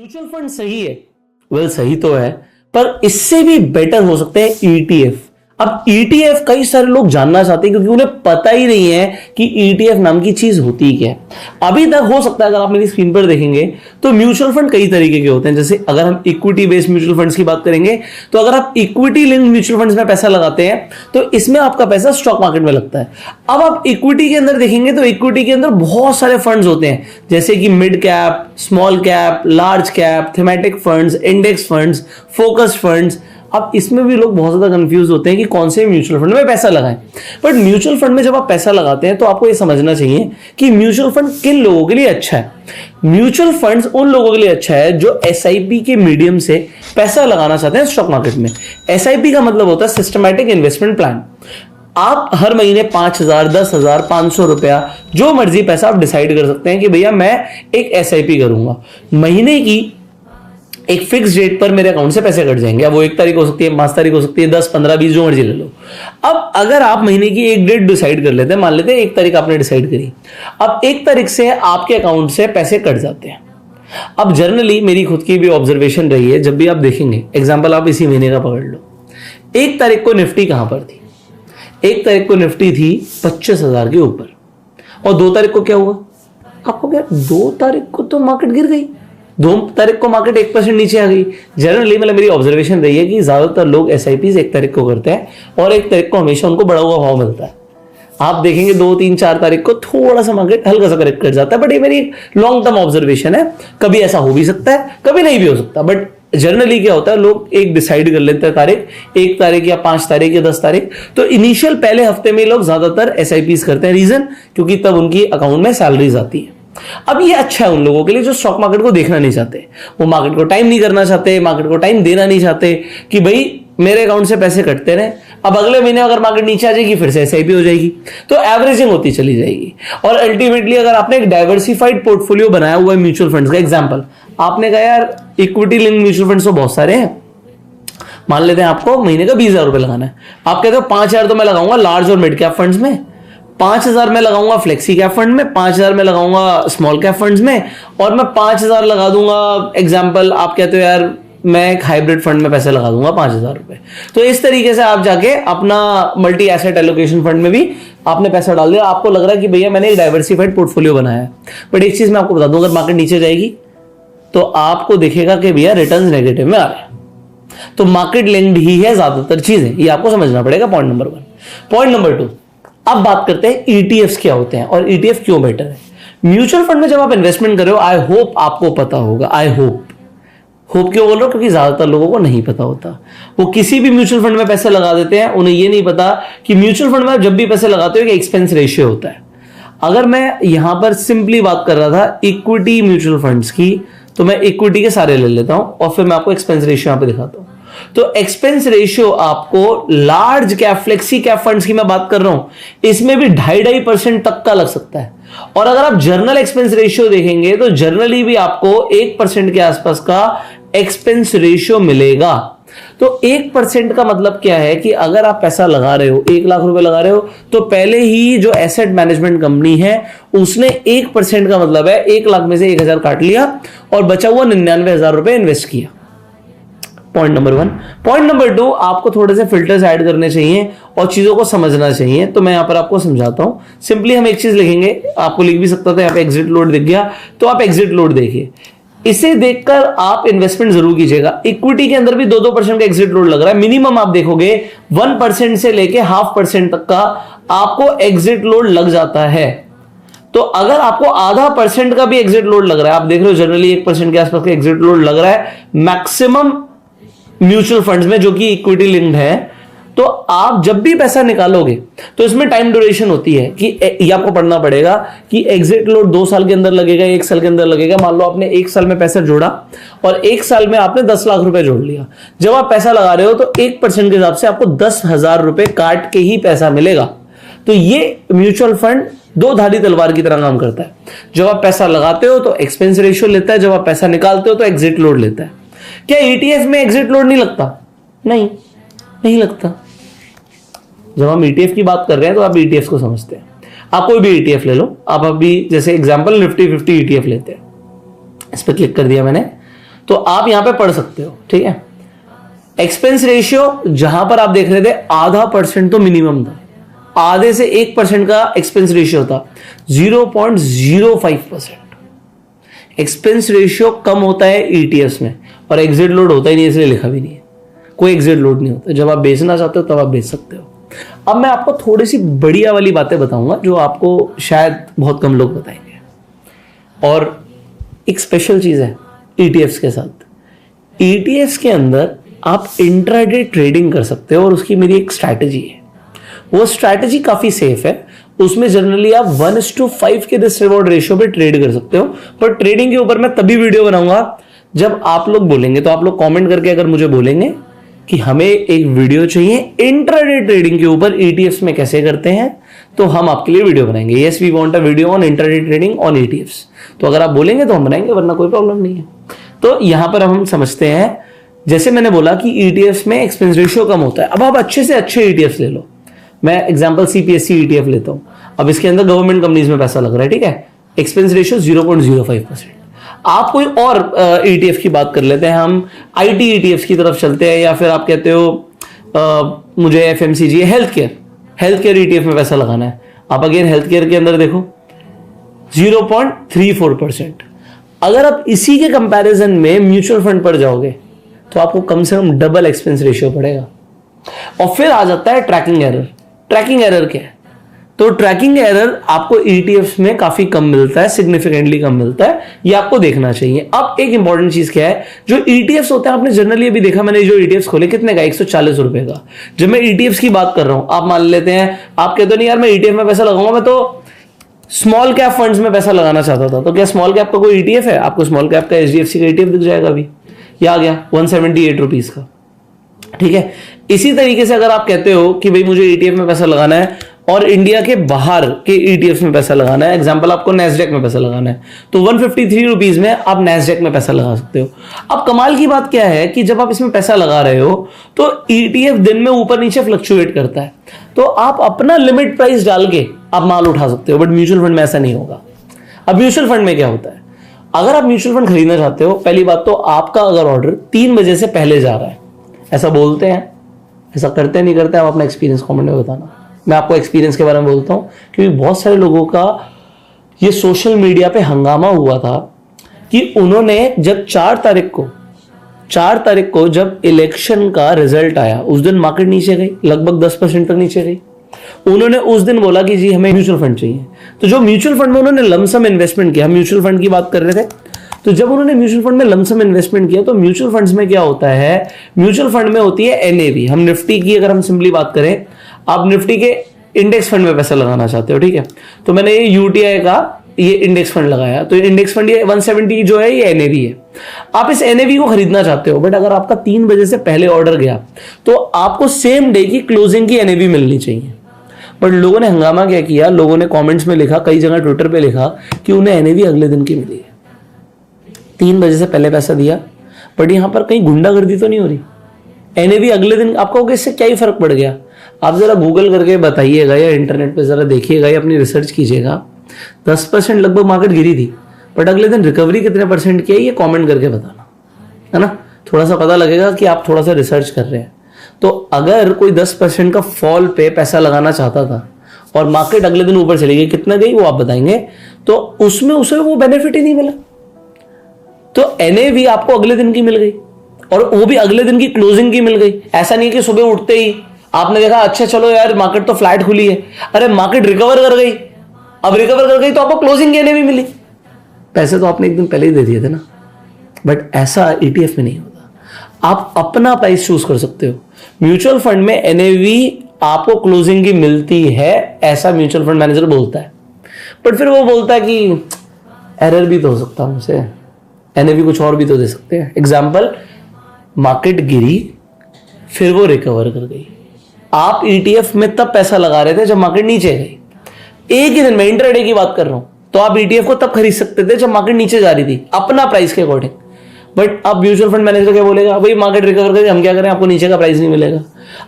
Mutual fund सही है, सही तो है, पर इससे भी बेटर हो सकते हैं ईटीएफ। अब ईटीएफ कई सारे लोग जानना चाहते हैं क्योंकि उन्हें पता ही नहीं है कि ईटीएफ नाम की चीज होती क्या है। अभी तक हो सकता है अगर आप मेरी स्क्रीन पर देखेंगे तो म्यूचुअल फंड कई तरीके के होते हैं। जैसे अगर हम इक्विटी बेस्ड म्यूचुअल फंड्स की बात करेंगे तो अगर आप इक्विटी लिंक्ड म्यूचुअल फंड्स में पैसा लगाते हैं तो इसमें आपका पैसा स्टॉक मार्केट में लगता है। अब आप इक्विटी के अंदर देखेंगे तो इक्विटी के अंदर बहुत सारे फंड्स होते हैं, जैसे कि mid cap, small cap, large cap, thematic funds, index funds, focus funds. अब इसमें भी लोग बहुत ज्यादा कंफ्यूज होते हैं कि कौन से म्यूचुअल फंड में पैसा लगाएं। बट म्यूचुअल फंड में जब आप पैसा लगाते हैं तो आपको ये समझना चाहिए कि म्यूचुअल फंड किन लोगों के लिए अच्छा है। म्यूचुअल फंड्स उन लोगों के लिए अच्छा है जो एसआईपी के मीडियम से पैसा लगाना चाहते हैं स्टॉक मार्केट में। एसआईपी का मतलब होता है सिस्टमैटिक इन्वेस्टमेंट प्लान। आप हर महीने 5,000, 10,000, 500 रुपया जो मर्जी पैसा आप डिसाइड कर सकते हैं कि भैया मैं एक एसआईपी करूंगा, महीने की एक फिक्स डेट पर मेरे अकाउंट से पैसे कट जाएंगे। अब वो 1 तारीख हो सकती है, 5 तारीख हो सकती है, 10, 15, 20 जो मर्जी ले लो। अब अगर आप महीने की एक डेट डिसाइड कर लेते हैं, मान लेते हैं 1 तारीख आपने डिसाइड करी, अब 1 तारीख से आपके अकाउंट से पैसे कट जाते हैं। अब जनरली मेरी खुद की भी ऑब्जर्वेशन रही है, जब भी आप देखेंगे, एग्जाम्पल आप इसी महीने का पकड़ लो, 1 तारीख को निफ्टी कहां पर थी? 1 तारीख को निफ्टी थी 25,000 के ऊपर। और 2 तारीख को क्या हुआ? आपको क्या, 2 तारीख को तो मार्केट गिर गई, 2 तारीख को मार्केट 1% नीचे आ गई। जनरली मतलब मेरी ऑब्जर्वेशन रही है कि ज्यादातर लोग एसआईपी 1 तारीख को करते हैं और 1 तारीख को हमेशा उनको बढ़ा हुआ भाव मिलता है। आप देखेंगे 2, 3, 4 तारीख को थोड़ा सा मार्केट हल्का सा करेक्ट कर जाता है, बट ये मेरी लॉन्ग टर्म ऑब्जर्वेशन है। कभी ऐसा हो भी सकता है, कभी नहीं भी हो सकता, बट जनरली क्या होता है, लोग एक डिसाइड कर लेते हैं तारीख, 1 तारीख या 5 तारीख या 10 तारीख। तो इनिशियल पहले हफ्ते में लोग ज्यादातर एसआईपी करते हैं। रीजन, क्योंकि तब उनकी अकाउंट में सैलरीज आती है। अब ये अच्छा है उन लोगों के लिए जो स्टॉक मार्केट को देखना नहीं चाहते, वो मार्केट को टाइम नहीं करना चाहते, मार्केट को टाइम देना नहीं चाहते कि भाई मेरे अकाउंट से पैसे कटते रहे, अब अगले महीने अगर मार्केट नीचे आ जाएगी फिर से एसआईपी हो जाएगी, तो एवरेजिंग होती चली जाएगी। और अल्टीमेटली अगर आपने एक डाइवर्सिफाइड पोर्टफोलियो बनाया हुआ है म्यूचुअल फंड्स का, एग्जांपल आपने कहा यार इक्विटी लिंक्ड म्यूचुअल फंड्स तो बहुत सारे हैं, मान लेते हैं आपको महीने का 20,000 रुपए लगाना है। आप कहते हो 5,000 तो मैं लगाऊंगा लार्ज और मिड कैप फंड्स में, 5,000 में लगाऊंगा फ्लेक्सी कैप फंड में, 5,000 में लगाऊंगा स्मॉल कैप फंड्स में, और मैं 5,000 लगा दूंगा, एग्जांपल आप कहते हो यार मैं एक हाइब्रिड फंड में पैसे लगा दूंगा 5,000 रुपए। तो इस तरीके से आप जाके अपना मल्टी एसेट एलोकेशन फंड में भी आपने पैसा डाल दिया। आपको लग रहा है कि भैया मैंने एक डाइवर्सिफाइड पोर्टफोलियो बनाया है। बट एक चीज मैं आपको बता दूं, अगर मार्केट नीचे जाएगी तो आपको दिखेगा कि भैया रिटर्न्स नेगेटिव में आ रहे हैं। तो मार्केट लिंक्ड ही है ज्यादातर चीजें, ये आपको समझना पड़ेगा। Point number 1। पॉइंट नंबर 2, अब बात करते हैं ईटीएफ्स क्या होते हैं और ईटीएफ क्यों बेटर है। म्यूचुअल फंड में जब आप इन्वेस्टमेंट कर रहे हो, आई होप आपको पता होगा, आई होप क्यों बोल रहा हूं, क्योंकि ज्यादातर लोगों को नहीं पता होता। वो किसी भी म्यूचुअल फंड में पैसे लगा देते हैं, उन्हें ये नहीं पता कि म्यूचुअल फंड में आप जब भी पैसे लगाते हो कि एक्सपेंस रेशियो होता है। अगर मैं यहां पर सिंपली बात कर रहा था इक्विटी म्यूचुअल फंड्स की, तो मैं इक्विटी के सारे ले लेता हूं और फिर मैं आपको एक्सपेंस रेशियो यहां पे दिखाता हूं। तो एक्सपेंस रेशियो आपको large cap flexi cap funds की मैं बात कर रहा हूं, इसमें भी 2.5% तक का लग सकता है। और अगर आप जर्नल एक्सपेंस रेशियो देखेंगे तो जर्नली भी आपको 1% के आसपास का एक्सपेंस रेशियो मिलेगा। तो 1% का मतलब क्या है कि अगर आप पैसा लगा रहे हो, 1 लाख रुपए लगा रहे हो, तो पहले ही जो एसेट मैनेजमेंट कंपनी है उसने 1% का मतलब है 1 लाख में से 1,000 काट लिया और बचा हुआ 99,000 रुपए इन्वेस्ट किया। Point number 1। पॉइंट नंबर 2, आपको थोड़े से फिल्टर्स ऐड करने चाहिए और चीजों को समझना चाहिए। तो मैं यहां पर आपको समझाता हूं। सिंपली हम एक चीज लिखेंगे, आपको लिख भी सकता था, यहां पे एग्जिट लोड दिख गया, तो आप एग्जिट लोड देखिए। इसे देखकर आप इन्वेस्टमेंट जरूर कीजिएगा। इक्विटी के अंदर भी 2-2% का एग्जिट लोड लग रहा है। मिनिमम आप देखोगे 1% से लेके 0.5% तक का आपको एग्जिट लोड लग जाता है। तो अगर आपको 0.5% का भी एग्जिट लोड लग रहा है, आप देख रहे हो जनरली 1% के आसपास का एग्जिट लोड लग रहा है मैक्सिमम म्यूचुअल फंड्स में जो कि इक्विटी लिंक्ड है, तो आप जब भी पैसा निकालोगे तो इसमें टाइम ड्यूरेशन होती है कि ये आपको पढ़ना पड़ेगा कि एग्जिट लोड 2 साल के अंदर लगेगा, 1 साल के अंदर लगेगा। मान लो आपने 1 साल में पैसा जोड़ा और 1 साल में आपने 10 लाख रुपए जोड़ लिया। जब आप पैसा लगा रहे हो तो 1% के हिसाब से आपको 10,000 रुपए काट के ही पैसा मिलेगा। तो ये म्यूचुअल फंड 2 धारी तलवार की तरह काम करता है। जब आप पैसा लगाते हो तो एक्सपेंस रेशियो लेता है, जब आप पैसा निकालते हो तो एग्जिट लोड लेता है। क्या ईटीएफ में एग्जिट लोड नहीं लगता? नहीं लगता। जब हम ईटीएफ की बात कर रहे हैं तो आप ईटीएफ को समझते हैं। आप कोई भी ईटीएफ ले लो, आप अभी जैसे एग्जांपल निफ्टी 50 ईटीएफ लेते हैं, इस पर क्लिक कर दिया मैंने, तो आप यहां पे पढ़ सकते हो, ठीक है। एक्सपेंस रेशियो जहां पर आप देख रहे थे 0.5% तो मिनिमम था, आधे से 1% का एक्सपेंस रेशियो था, 0.05%। एक्सपेंस रेशियो कम होता है ईटीएफ में, और एग्जिट लोड होता ही नहीं, इसलिए लिखा भी नहीं है, कोई एग्जिट लोड नहीं होता। जब आप बेचना चाहते हो तब आप बेच सकते हो। अब मैं आपको थोड़ी सी बढ़िया वाली बातें बताऊंगा जो आपको शायद बहुत कम लोग बताएंगे, और एक स्पेशल चीज है ईटीएफ के साथ। ईटीएफ के अंदर आप इंट्राडे ट्रेडिंग कर सकते हो, और उसकी मेरी एक स्ट्रैटेजी है। वो स्ट्रैटेजी काफी सेफ है, उसमें जनरली आप 1:5 के रिस्क रिवॉर्ड रेशियो पे ट्रेड कर सकते हो। पर ट्रेडिंग के ऊपर मैं तभी वीडियो बनाऊंगा जब आप लोग बोलेंगे। तो आप लोग कमेंट करके अगर मुझे बोलेंगे कि हमें एक वीडियो चाहिए इंट्राडे ट्रेडिंग के ऊपर, ईटीएफ्स में कैसे करते हैं, तो हम आपके लिए वीडियो बनाएंगे। Yes, we want a video on intraday trading on ETFs. तो अगर आप बोलेंगे तो हम बनाएंगे, वरना कोई प्रॉब्लम नहीं है। तो यहां पर हम समझते हैं, जैसे मैंने बोला कि ईटीएफ्स में एक्सपेंस रेशियो कम होता है। अब आप अच्छे से अच्छे ईटीएफ्स ले लो। मैं एग्जांपल सीपीएससी ईटीएफ लेता हूं। अब इसके अंदर गवर्नमेंट कंपनीज में पैसा लग रहा है, ठीक है। Expense ratio 0.05%। आप कोई और ईटीएफ की बात कर लेते हैं, हम आईटी ईटीएफ की तरफ चलते हैं, या फिर आप कहते हो मुझे एफएमसीजी हेल्थ केयर ईटीएफ में पैसा लगाना है। आप अगेन हेल्थ केयर के अंदर देखो 0.34%। अगर आप इसी के कंपैरिजन में म्यूचुअल फंड पर जाओगे तो आपको कम से कम डबल एक्सपेंस रेशियो पड़ेगा। और फिर आ जाता है ट्रैकिंग एरर। ट्रैकिंग एरर क्या है? तो ट्रैकिंग एरर आपको ईटीएफ में काफी कम मिलता है, सिग्निफिकेंटली कम मिलता है, ये आपको देखना चाहिए। अब एक इंपॉर्टेंट चीज क्या है, जो ईटीएफ्स होते हैं, आपने जनरली अभी देखा, मैंने जो ईटीएफ्स खोले कितने का, 140 रुपए का। जब मैं ईटीएफ्स की बात कर रहा हूं, आप मान लेते हैं, आप कहते हो नहीं यार मैं ईटीएफ में पैसा लगाऊंगा, मैं तो स्मॉल कैप फंड्स में पैसा लगाना चाहता था। तो क्या स्मॉल कैप का कोई ईटीएफ है? आपको स्मॉल कैप का एचडीएफसी का ईटीएफ दिख जाएगा अभी, ये आ गया 178 रुपीज का, ठीक है। इसी तरीके से अगर आप कहते हो कि भाई मुझे ईटीएफ में पैसा लगाना है और इंडिया के बाहर के ईटीएफ में पैसा लगाना है, एग्जांपल आपको नैस्डैक में पैसा लगाना है, तो 153 रुपीज में आप नैस्डैक में पैसा लगा सकते हो। अब कमाल की बात क्या है कि जब आप इसमें पैसा लगा रहे हो तो ईटीएफ दिन में ऊपर नीचे फ्लक्चुएट करता है, तो आप अपना लिमिट प्राइस डाल के आप माल उठा सकते हो। बट म्यूचुअल फंड में ऐसा नहीं होगा। अब म्यूचुअल फंड में क्या होता है, अगर आप म्यूचुअल फंड खरीदना चाहते हो, पहली बात तो आपका अगर ऑर्डर 3 बजे से पहले जा रहा है, ऐसा बोलते हैं, ऐसा करते नहीं करते, आप अपना एक्सपीरियंस कमेंट में बताना। मैं आपको एक्सपीरियंस के बारे में बोलता हूं, क्योंकि बहुत सारे लोगों का ये सोशल मीडिया पे हंगामा हुआ था कि उन्होंने जब 4 तारीख को जब इलेक्शन का रिजल्ट आया, उस दिन मार्केट नीचे गई, लगभग 10% तक नीचे गई। उन्होंने उस दिन बोला कि जी हमें म्यूचुअल फंड चाहिए। तो जो म्यूचुअल फंड में उन्होंने लमसम इन्वेस्टमेंट किया, म्यूचुअल फंड की बात कर रहे थे, तो जब उन्होंने म्यूचुअल फंड में लमसम इन्वेस्टमेंट किया, तो म्यूचुअल फंड्स में क्या होता है, म्यूचुअल फंड में होती है एनएवी। हम निफ्टी की अगर हम सिंपली बात करें, आप निफ्टी के इंडेक्स फंड में पैसा लगाना चाहते हो, ठीक है, तो मैंने ये यूटीआई का ये इंडेक्स फंड लगाया, तो इंडेक्स फंड ये 170 जो है ये एनएवी है। आप इस एनएवी को खरीदना चाहते हो, बट अगर आपका 3 बजे से पहले ऑर्डर गया तो आपको सेम डे की क्लोजिंग की एनएवी मिलनी चाहिए। बट लोगों ने हंगामा क्या किया, लोगों ने कमेंट्स में लिखा, कई जगह ट्विटर पे लिखा कि उन्हें एनएवी अगले दिन की मिली है। 3 बजे से पहले पैसा दिया, बट यहां पर कहीं गुंडागर्दी तो नहीं हो रही। एनएवी अगले दिन, आपको इससे क्या ही फर्क पड़ गया? आप जरा गूगल करके बताइएगा या इंटरनेट पे जरा देखिएगा या अपनी रिसर्च कीजिएगा। 10% लगभग मार्केट गिरी थी, बट अगले दिन रिकवरी कितने परसेंट की है ये कमेंट करके बताना, है ना। थोड़ा सा पता लगेगा कि आप थोड़ा सा रिसर्च कर रहे हैं। तो अगर कोई 10% का फॉल पे पैसा लगाना चाहता था और मार्केट अगले दिन ऊपर चली गई, कितना गई वो आप बताएंगे, तो उसमें उसे वो बेनिफिट ही नहीं मिला। तो एनएवी आपको अगले दिन की मिल गई, और वो भी अगले दिन की क्लोजिंग की मिल गई। ऐसा नहीं कि सुबह उठते ही आपने देखा अच्छा चलो यार मार्केट तो फ्लैट खुली है, अरे मार्केट रिकवर कर गई, अब रिकवर कर गई तो आपको क्लोजिंग की एनएवी मिली। पैसे तो आपने एक दिन पहले ही दे दिए थे ना। बट ऐसा ईटीएफ में नहीं होता, आप अपना प्राइस चूज कर सकते हो। म्यूचुअल फंड में एनएवी आपको क्लोजिंग की मिलती है, ऐसा म्यूचुअल फंड मैनेजर बोलता है। बट फिर वो बोलता है कि एरर भी तो हो सकता है हमसे, एनएवी कुछ और भी तो दे सकते हैं। एग्जाम्पल, मार्केट गिरी फिर वो रिकवर कर गई, आप ईटीएफ में तब पैसा लगा रहे थे जब मार्केट नीचे गई। एक ही दिन में इंट्राडे की बात कर रहा हूं, तो आप ईटीएफ को तब खरीद सकते थे जब मार्केट नीचे जा रही थी, अपना प्राइस के अकॉर्डिंग। बट अब म्यूचुअल फंड मैनेजर क्या बोलेगा, भाई मार्केट रिकवर कर, हम क्या करें, आपको नीचे का प्राइस नहीं मिलेगा।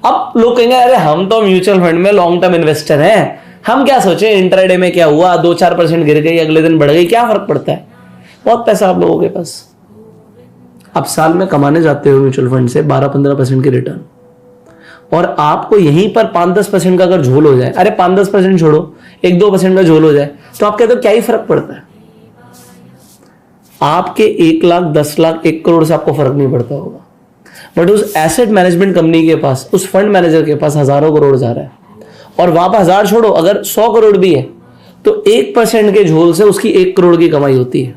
अब लोग कहेंगे अरे हम तो म्यूचुअल फंड में लॉन्ग टर्म इन्वेस्टर हैं, हम क्या सोचे इंट्राडे में क्या हुआ, 2-4% गिर गई, अगले दिन बढ़ गई, क्या फर्क पड़ता है। बहुत पैसा आप लोगों के पास, आप साल में कमाने जाते हो म्यूचुअल फंड से 12-15% की रिटर्न, और आपको यहीं पर 5-10% का अगर झोल हो जाए, अरे 5-10% छोड़ो, 1-2% का झोल हो जाए, तो आप कहते हो क्या ही फर्क पड़ता है? आपके 1 लाख, 10 लाख, 1 करोड़ से आपको फर्क नहीं पड़ता होगा, बट उस एसेट मैनेजमेंट कंपनी के पास, उस फंड मैनेजर के पास हजारों करोड़ जा रहा है, और वहां पर 1000 छोड़ो, अगर 100 करोड़ भी है तो 1% के झोल से उसकी 1 करोड़ की कमाई होती है।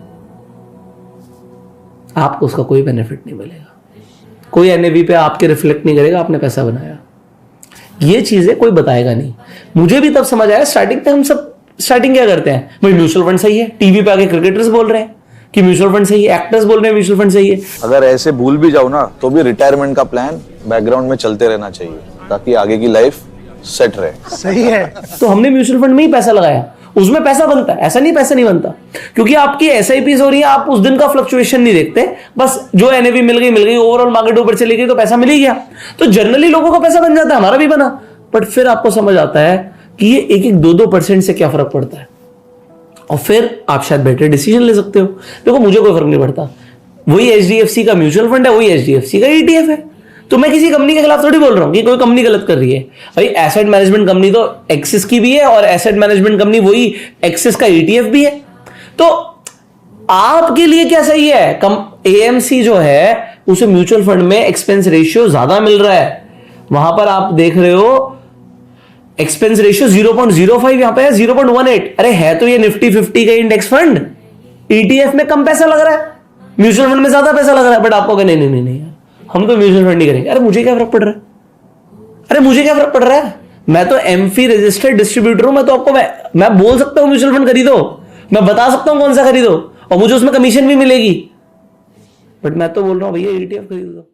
आपको उसका कोई बेनिफिट नहीं मिलेगा, कोई एनएवी पे आपके रिफ्लेक्ट नहीं करेगा आपने पैसा बनाया। ये चीजें कोई बताएगा नहीं। मुझे भी तब समझ आया, स्टार्टिंग पे हम सब स्टार्टिंग क्या करते हैं, भाई म्यूचुअल फंड सही है, टीवी पे आके क्रिकेटर्स बोल रहे हैं कि म्यूचुअल फंड सही है, एक्टर्स बोल रहे हैं म्यूचुअल फंड सही है। अगर ऐसे भूल भी जाओ ना तो भी रिटायरमेंट का प्लान बैकग्राउंड में चलते रहना चाहिए ताकि आगे की लाइफ सेट रहे। सही है। तो हमने म्यूचुअल फंड में ही पैसा लगाया, उसमें पैसा बनता है, ऐसा नहीं पैसा नहीं बनता, क्योंकि आपकी एसआईपीज हो रही है, आप उस दिन का फ्लक्चुएशन नहीं देखते, बस जो एनएवी मिल गई, ओवरऑल मार्केट ऊपर चली गई तो पैसा मिल ही गया। तो जनरली लोगों का पैसा बन जाता है, हमारा भी बना, बट फिर आपको समझ आता है कि ये 1-2% से क्या फर्क पड़ता है, और फिर आप शायद बेटर डिसीजन ले सकते हो। देखो मुझे कोई फर्क नहीं पड़ता, वही एचडीएफसी का म्यूचुअल फंड है, वही एचडीएफसी का ईटीएफ है, तो मैं किसी कंपनी के खिलाफ थोड़ी बोल रहा हूं कि कोई कंपनी गलत कर रही है। भाई एसेट मैनेजमेंट कंपनी तो एक्सिस की भी है, और एसेट मैनेजमेंट कंपनी वही एक्सिस का ईटीएफ भी है। तो आपके लिए क्या सही है? एएमसी जो है उसे म्यूचुअल फंड में एक्सपेंस रेशियो ज्यादा मिल रहा है, वहां पर आप देख रहे हो एक्सपेंस रेशियो 0.05, यहां पे है 0.18। अरे है तो ये निफ्टी 50 का इंडेक्स फंड, ईटीएफ में कम पैसा लग रहा है, म्यूचुअल फंड में ज्यादा पैसा लग रहा है, बट आपको नहीं नहीं नहीं नहीं हम तो म्यूचुअल फंड नहीं करेंगे। अरे मुझे क्या फर्क पड़ रहा है? अरे मुझे क्या फर्क पड़ रहा है? मैं तो एमफी रजिस्टर्ड डिस्ट्रीब्यूटर हूं, मैं तो आपको मैं बोल सकता हूं म्यूचुअल फंड खरीदो, मैं बता सकता हूं कौन सा खरीदो, और मुझे उसमें कमीशन भी मिलेगी, बट मैं तो बोल रहा हूं भैया ईटीएफ खरीदो।